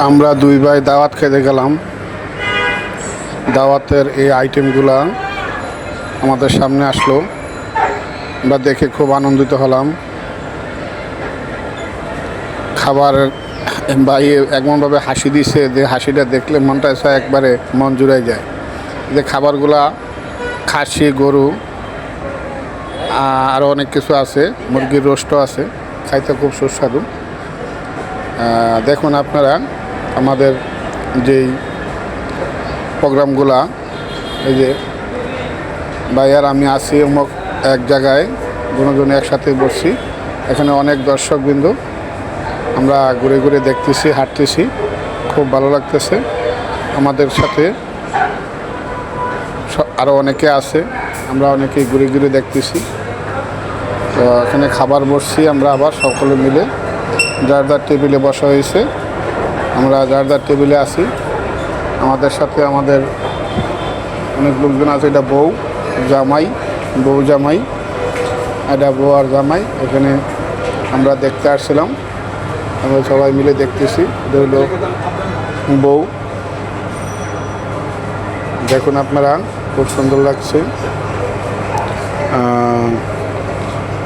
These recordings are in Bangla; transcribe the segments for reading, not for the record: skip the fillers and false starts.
আমরা দুই ভাই দাওয়াত খেতে গেলাম। দাওয়াতের এই আইটেমগুলা আমাদের সামনে আসলো, আমরা দেখে খুব আনন্দিত হলাম। খাবার ভাই এমনভাবে হাসি দিছে যে হাসিটা দেখলে মনটা একবারে মন জুড়ে যায়। যে খাবারগুলা খাসি, গরু, আরও অনেক কিছু আছে, মুরগির রোস্টও আছে, খাইতে খুব সুস্বাদু। দেখুন আপনারা আমাদের যেই প্রোগ্রামগুলা, এই যে ভাইয়ার আমি আছি অমুক এক জায়গায়, দুজনে একসাথে বসছি, এখানে অনেক দর্শকবৃন্দ, আমরা ঘুরে ঘুরে দেখতেছি, হাঁটতেছি, খুব ভালো লাগতেছে। আমাদের সাথে আরও অনেকে আছে, আমরা অনেকেই ঘুরে ঘুরে দেখতেছি। তো এখানে খাবার বসছি আমরা আবার সকলে মিলে, যার যার টেবিলে বসা হয়েছে, আমরা যার যার টেবিলে আছি। আমাদের সাথে আমাদের অনেক লোকজন আছে, এটা বউ জামাই, বউ জামাই, এটা বউ আর জামাই। এখানে আমরা দেখতে আসছিলাম, আমরা সবাই মিলে দেখতেছি। এটা হলো বউ, দেখুন আপনারা, খুব সুন্দর লাগছে।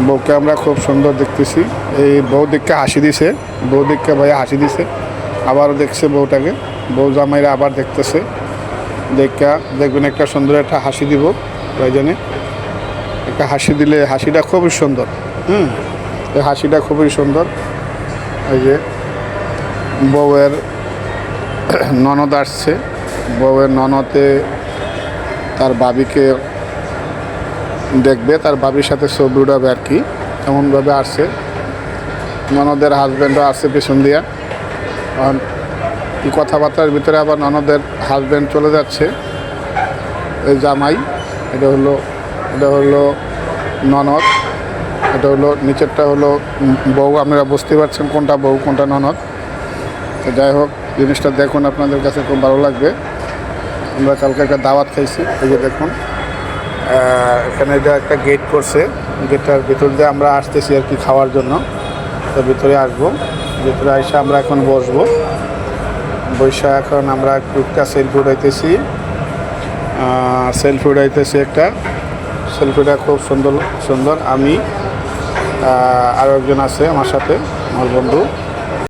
বউকে আমরা খুব সুন্দর দেখতেছি। এই বউ দিককে হাসি দিছে, বউ দিককে ভাইয়া হাসি দিছে, আবারও দেখছে বউটাকে, বউ জামাইরা আবার দেখতেছে। দেখবেন একটা সুন্দর একটা হাসি দিব ভাইজানে, একটা হাসি দিলে হাসিটা খুবই সুন্দর। এই হাসিটা খুবই সুন্দর। এই যে বউয়ের ননদ আসছে, বউয়ের ননদে তার বাবিকে দেখবে, তার বাবির সাথে ছবি উঠাবে আর কি, এমনভাবে আসছে। ননদের হাজব্যান্ডও আসছে পেছন দিয়া। এই কথাবার্তার ভিতরে আবার ননদের হাজব্যান্ড চলে যাচ্ছে। এই জামাই, এটা হলো ননদ, এটা হলো নিচেরটা হলো বউ। আপনারা বুঝতে পারছেন কোনটা বউ কোনটা ননদ। তো যাই হোক, জিনিসটা দেখুন, আপনাদের কাছে খুব ভালো লাগবে। আমরা কালকে একটা দাওয়াত খাইছি, এই যে দেখুন এখানে এটা একটা গেট করছে, গেটটার ভিতর দিয়ে আমরা আসতেছি আর কি খাওয়ার জন্য। তো ভিতরে আসবো, ভিতরে এসে আমরা এখন বসবো, বৈশা এখন আমরা একটা সেলফি উঠাইতেছি, একটা সেলফিটা খুব সুন্দর সুন্দর। আমি আরও একজন আছে আমার সাথে, আমার বন্ধু।